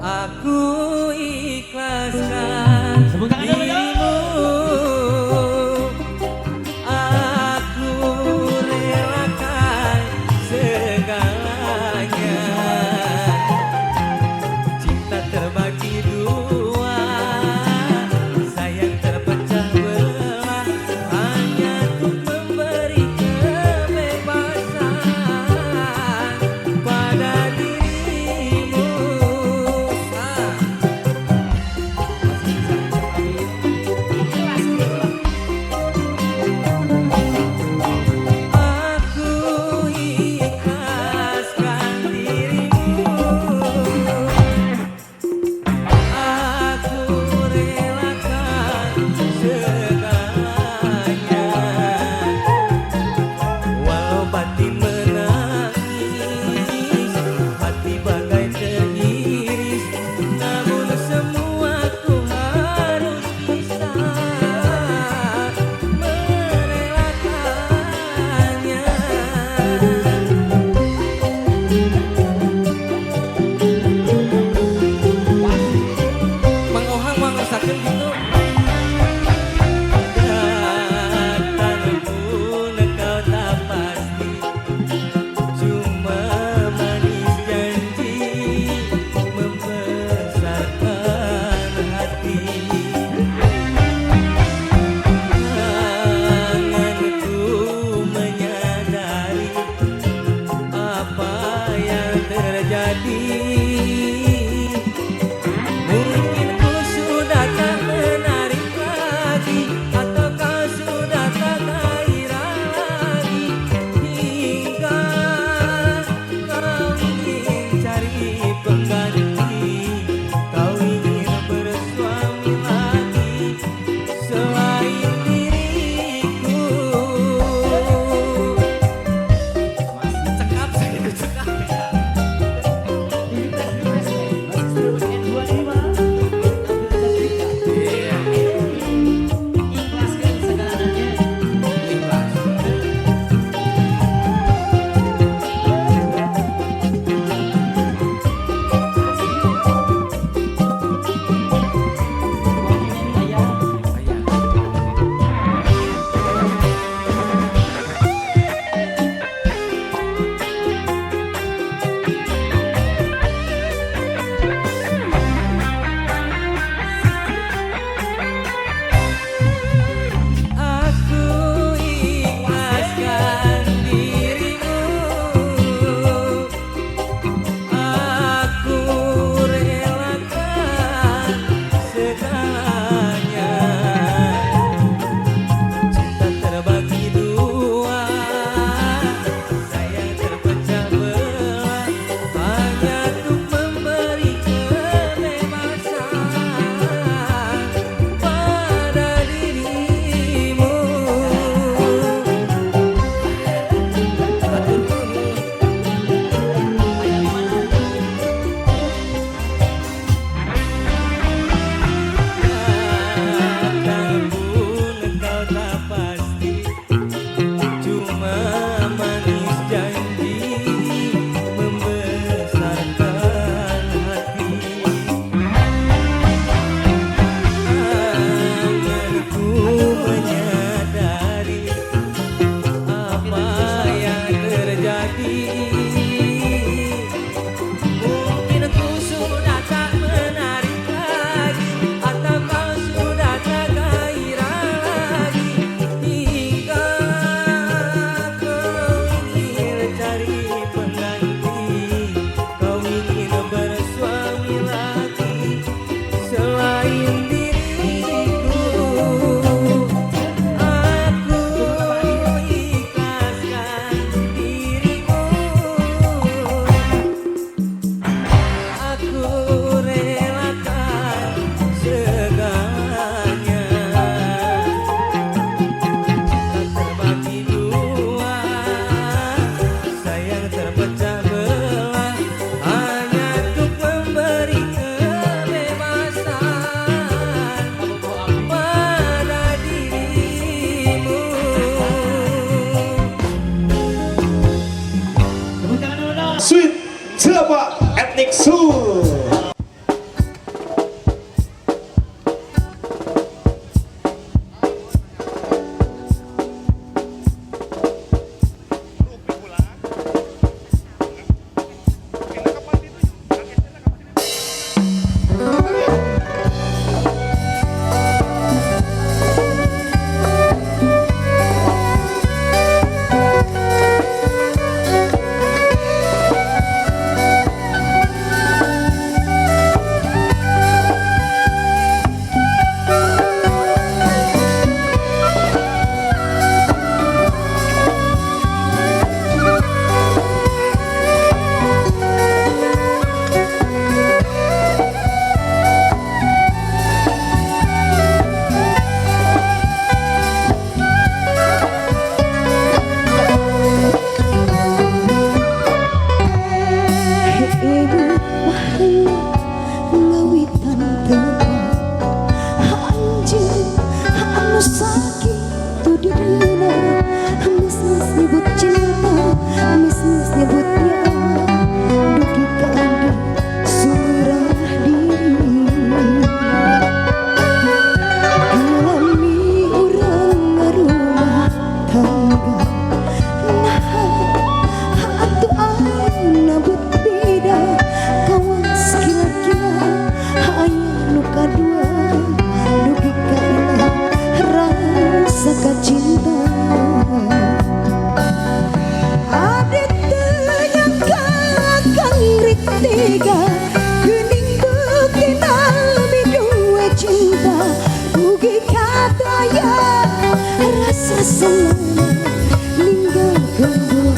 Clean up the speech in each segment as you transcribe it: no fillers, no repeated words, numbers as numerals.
Aku ikhlaskan dirimu, aku relakan segalanya. Cinta terbagi dua, sayang terpecah belah, hanya untuk memberi kebebasan pada dirimu. Aku ikhlaskan dirimu, aku relakan segalanya. Walau batin menangis, hati bagai teriris, namun semua ku harus bisa merelakannya. Mengohang mengusahakan gitu. Datang pun kau tak pasti, cuma manis janji membesarkan hati. Tanganku menyadari apa yang terjadi. Mungkin ku sudah tak menarik lagi, atau kau sudah tak gairah lagi, hingga kau ingin cari pengganti, kau ingin bersuami lagi selain diriku. Cekap saya itu cekap ya. Iya, Ikhlaskan segalanya. ikhlas. Aku ikhlaskan dirimu, aku relakan segalanya. Cinta terbagi dua, sayang terpecah belah, hanya untuk memberi kebebasan pada dirimu. Datang pun kau tak pasti, cuma manis janji membesarkan hati. Tanganku menyadari apa yang terjadi. Mungkin ku sudah tak menarik lagi, atau kau sudah tak gairah lagi, hingga kau ingin cari pengganti, kau ingin bersuami lagi selain diriku. Aku ikhlaskan dirimu, aku relakan segalanya. Cinta terbagi dua, sayang terpecah belah, hanya untuk memberi kebebasan pada dirimu. Tepuk tangan dulu dong. Sweet Cilepa Ethnic Soul. selama ninggalkan gua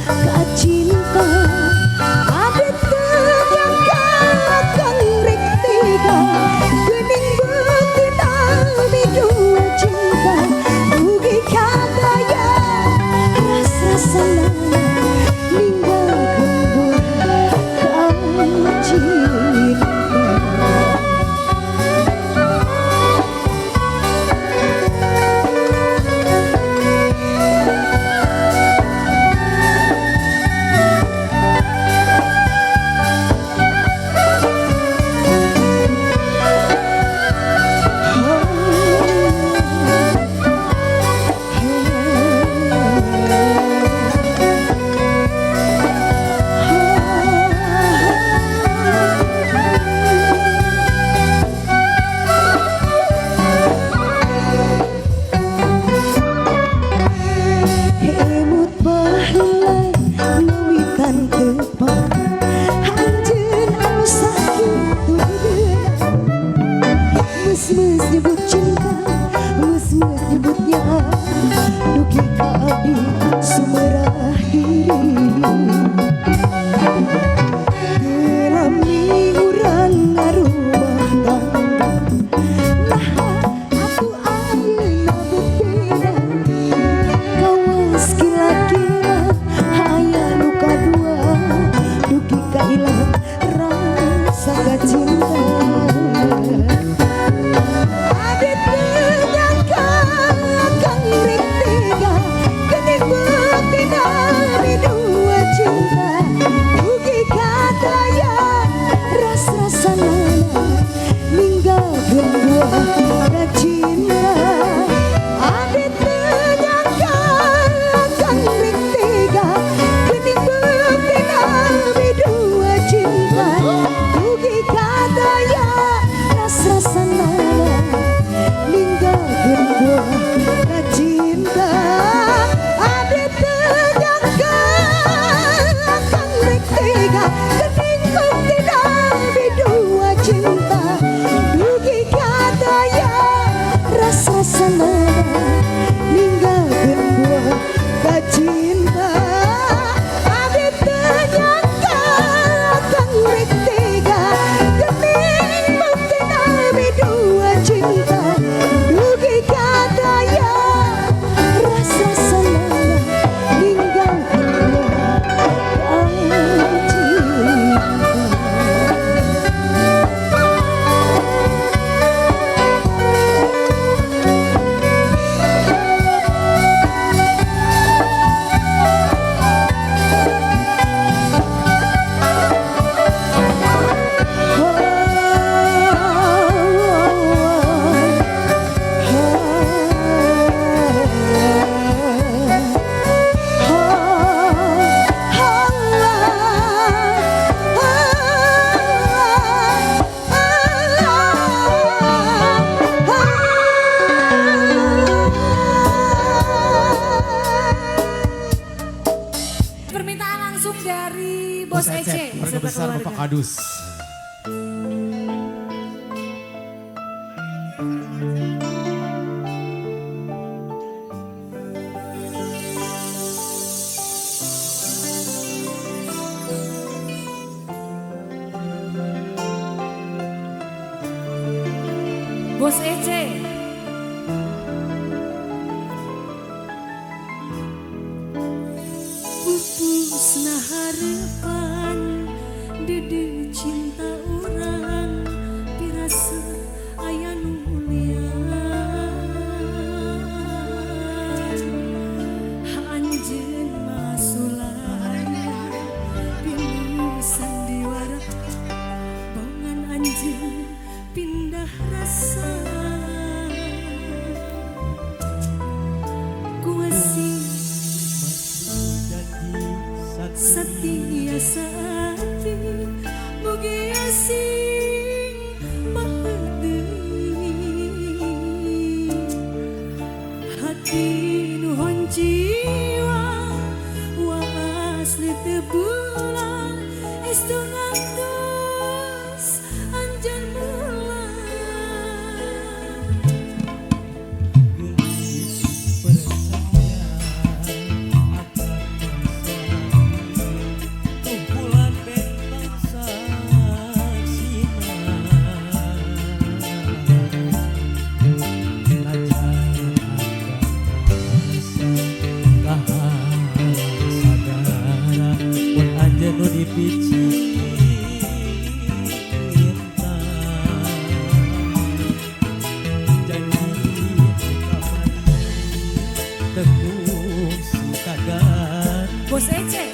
gak cinta. Ada tegakan rek tega gening bukti nami dua cinta. Rugi kata ya rasa selama ninggalkan gua gak cinta. Mes nyebut cinta, mes nyebutnya duki kadi sumerah diri. Gelami urang rumah tangga, nah aku ayeuna berbeda. Kawas kila-kila hanya luka dua, duki kailang rasa gak cinta. Bos Ece, keluarga besar Bapak Kadus. Bos Ece. Pupusna harapan dede cinta orang pirasa aya nulian anjeun masulaya pilih sandiwara bangan anjeun pindah rasa kuasi setia saati mugi sing mahdeui hati nuhon jiwa wa asli teu bulan estu ngantos anjeun mulan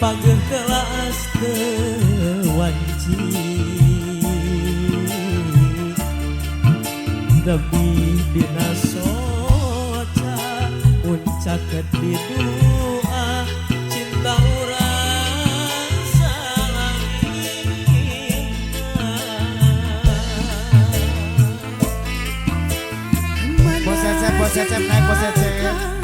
pageh kelas tewanci lebih dina soca puncak di doa cinta urang Bos Cecep naik Bos Cecep.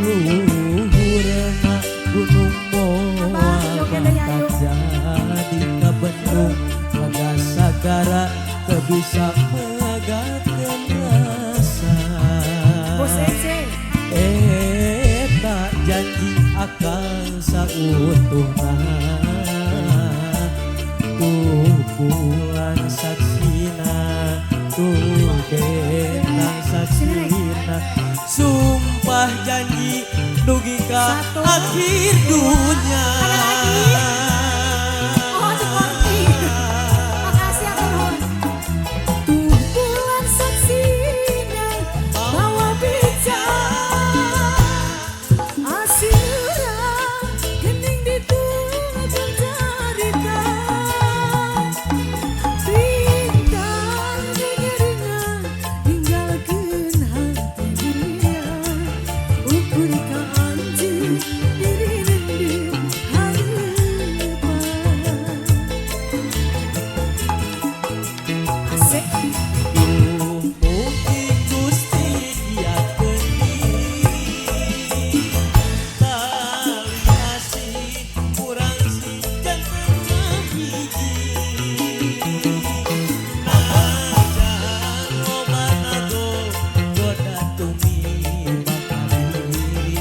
luhurna gunung moal bakal jadi kabendung lega sagara teu bisa megakeun rasa Bos Ece. eta janji akal sautuhna tuh bulan saksina tuh bentang saksina sumpah janji dugi ka Satu. akhir dunia. Oh, seperti. Makasih ya Turun. Tuh bulan saksina bawa bicara asura gening ditunggu carita bintang dingeringan tinggalkeun hati dia ukur ka anjeun diri rendem hareupan asik. Mugi Gusti giatkeun diri tali asih urang si janten hiji najan loba nago goda tumi bakal diri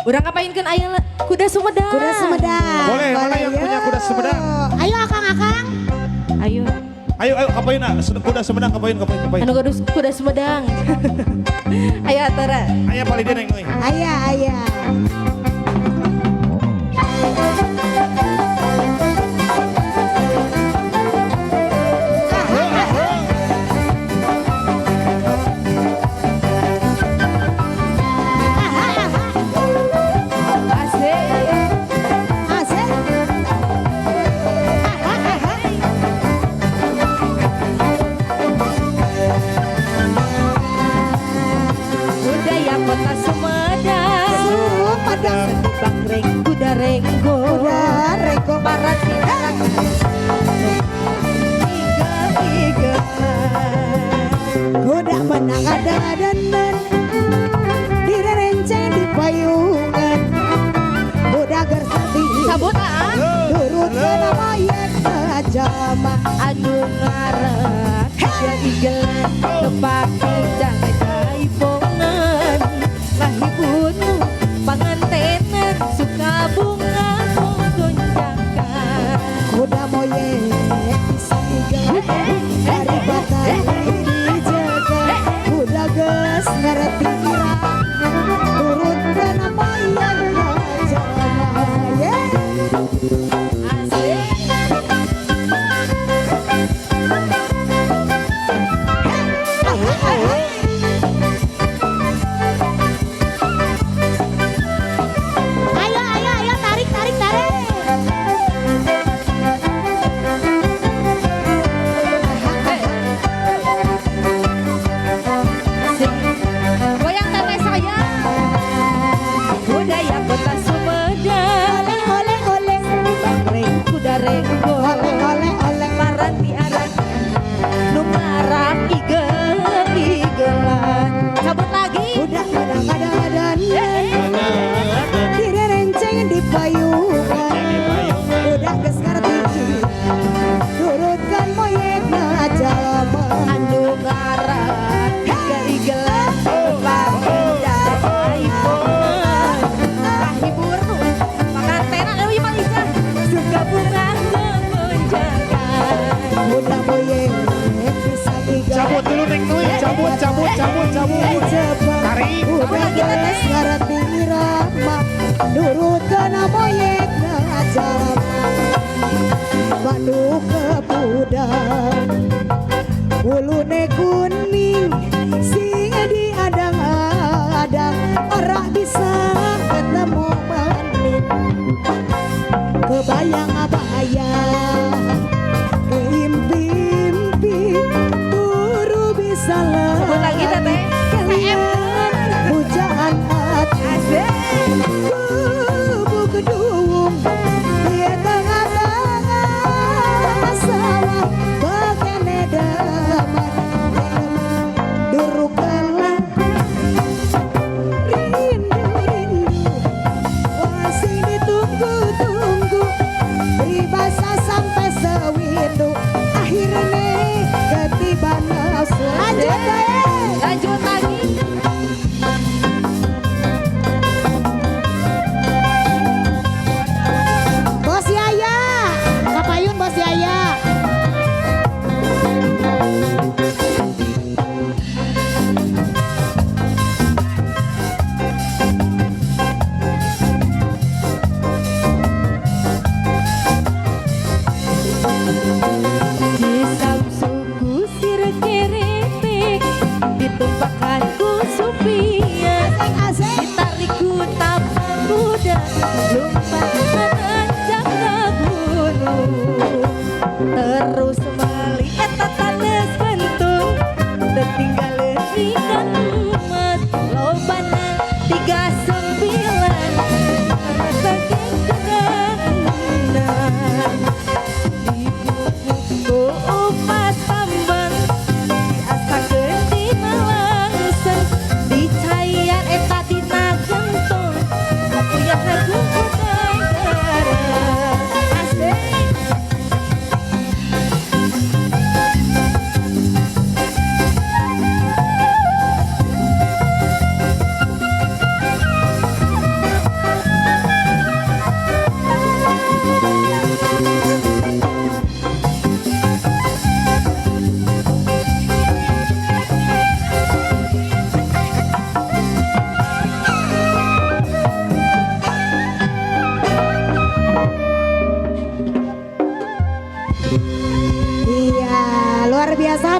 Urang ngapainkeun aya kuda Sumedang. Kuda Sumedang. Boleh, mana yang ya. punya kuda Sumedang? Ayo akang-akang. Ayo. Ayo, kapain kuda Sumedang, kapain. Anu kuda Sumedang. Ayo atara. Aya paling deneng euy. Ayah. Asik. Budaya kota Sumedang. Sumedang. Bangreng kuda renggo. Kuda renggo. Parat diarang. Iga. Kuda menang ada-adanan. Direnceng di payungan. Kuda gersati. Sabut ah. Turut kena mayat jama. Anu ngaran jadi gelan kepake jangan jaipongan lahibunu pangantenan suka bunga gonjakan Kuda moyek disiga dari batang dijaga. Kuda geus ngerti ira turut kena mayat jama. Ayo tarik. goyang teteh saya budaya kota Sumedang Oleh. bangreng kuda renggo Oleh. paranti aran nu ngaran igelan cabut lagi Kuda menang ada-adanan. Direnceng di payungan. Kuda geus ngerti turutkan moyekna jalma. anu ngaran igelan kepake jaipongan lahibur nu pangantenan leuwih malisa suka bunga gonjakan Kuda moyek bisa Cabut dulu Neng Nui, cabut. Tarik. Kuda geus ngerti irama. Nurut kana moyekna jalma. Manu ke budang. Ulune kuning sing diadang-adang ora bisa ketemu maning. Kebayang abaya keimpi-impi buru bisa Sebut lagi, Teteh. kalian pujaan hati kubu gedung di tengah-tengah sawah bakene damai durukelan rindu masih ditunggu-tunggu peribasa sampai sewindu akhirnya ketiban nafsu lanjut lagi Bos Yaya kapayun Bos Yaya di samsuku sir keripik ditumpakan ku supia ditariku tapak kuda lompat menanjak ke gunung terus mali eta tales bentung tertinggal ringan emas lobana 39 saking kerenang dibuku upas tambang diasakeun dina langsung dicayan eta dina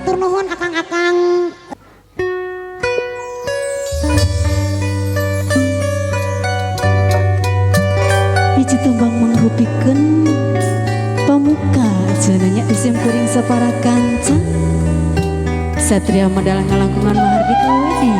Matur nuhun akang-akang. Hiji tembang mangrupikeun pamuka cenanya isim kuring sapara kanca Satria Medal ngalangkungan Mahardika Wedi.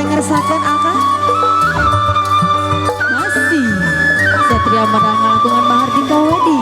Ngeresakan akang masih Satria Medal ngalangkungan Mahardika Wedi.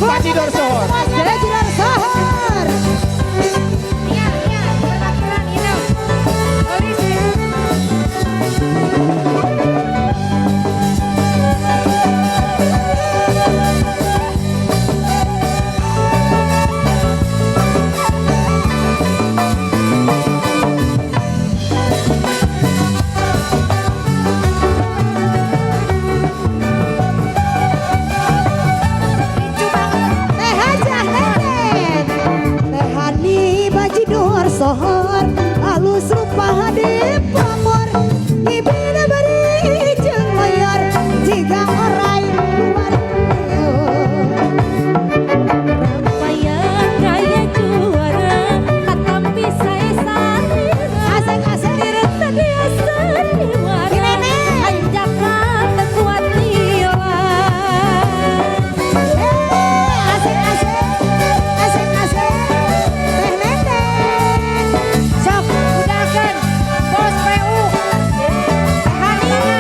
Baji Dor Sohor. Baji Dor Sohor. Iya, iya, aturan ini. Polisi. Teh Hajah Nenen. Teh Hani Baji Dor Sohor. Halus rupa hade pamor. Ibina bari jeung layar. Jika orai luar. Ramayan raya juara, katampi saya sarina. Asik-asik. Dirasa dia sandiwara, Nenek. anjakan kekuat nila. Asik-asik. Asik-asik. Teh Nenen. Sok, udahkan, bos PU. Hanina,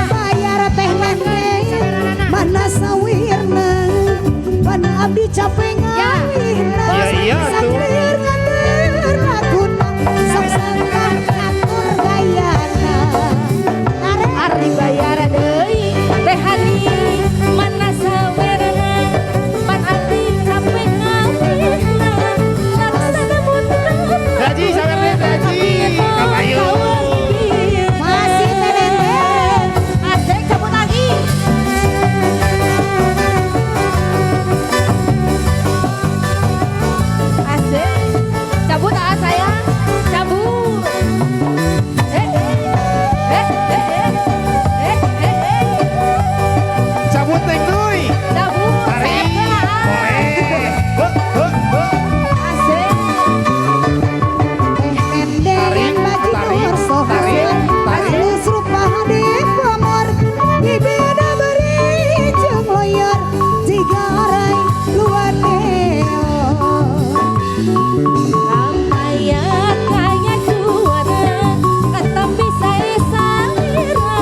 Bayar teh nenen mana sawirna mana abdi capek ngawihna Ya, iya, tuh. saklir ngatur laguna sok sangkan atur gayana Ari bayar deui teh Hani mana sawerna pan abdi capek ngawihna laksana putra Daji sawerna Daji. Kapayun. masih teh nenen asik cabut lagi asik cabut ah sayang cabut Cabut Neng Nui. cabut Tarik. Boleh. asik teh nenen Baji Dor Sohor halus rupa hade pamor ibina bari jeung loyar jiga orai luar neo Ramayan kaya juara, katampi saya salira.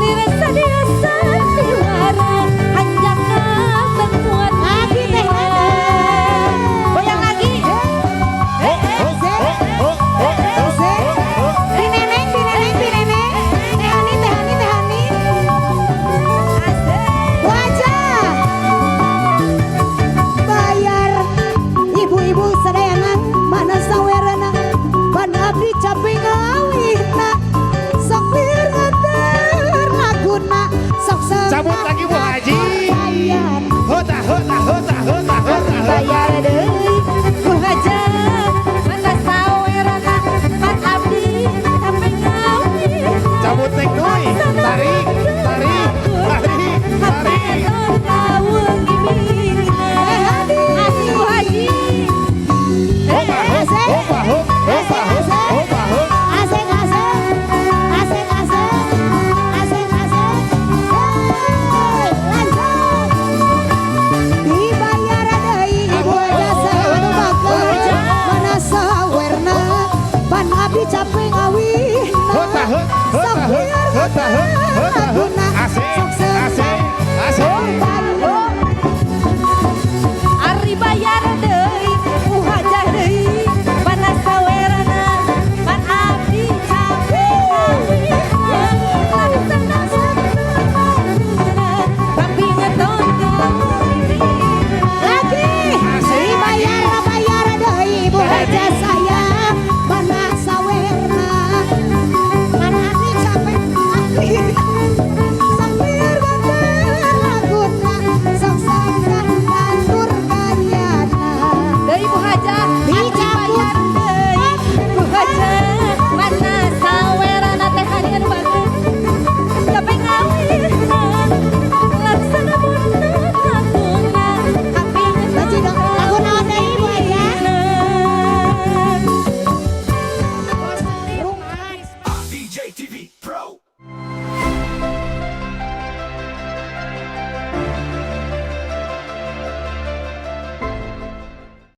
Dirasa dia sandiwara, anjakan berkuat Lagi teh nila. Goyang lagi. Di neneng, di neneng, di neneng. Teh Hani, teh Hani, teh Hani. Asik. Wajah. Bayar. Ibu-ibu sadayangan mana sawerana. Ban abdi capek ngawihna. Sok lir ngatur laguna. Sok Cabut lagi Bu Haji. Bayar. Hota. Bayar deui ku hajat, mana sawerana pan abdi capek ngawihna. Cabut Neng Nui. Tarik. Asik, asik, asik, lanjut. Dibayar deui ibu jasa anu bakeun mana sawerna ban abdi capek ngawihna sok biar laguna sok Ari bayar deui ku hajah deui mana sawerana pan abdi capek ngawihna KTV.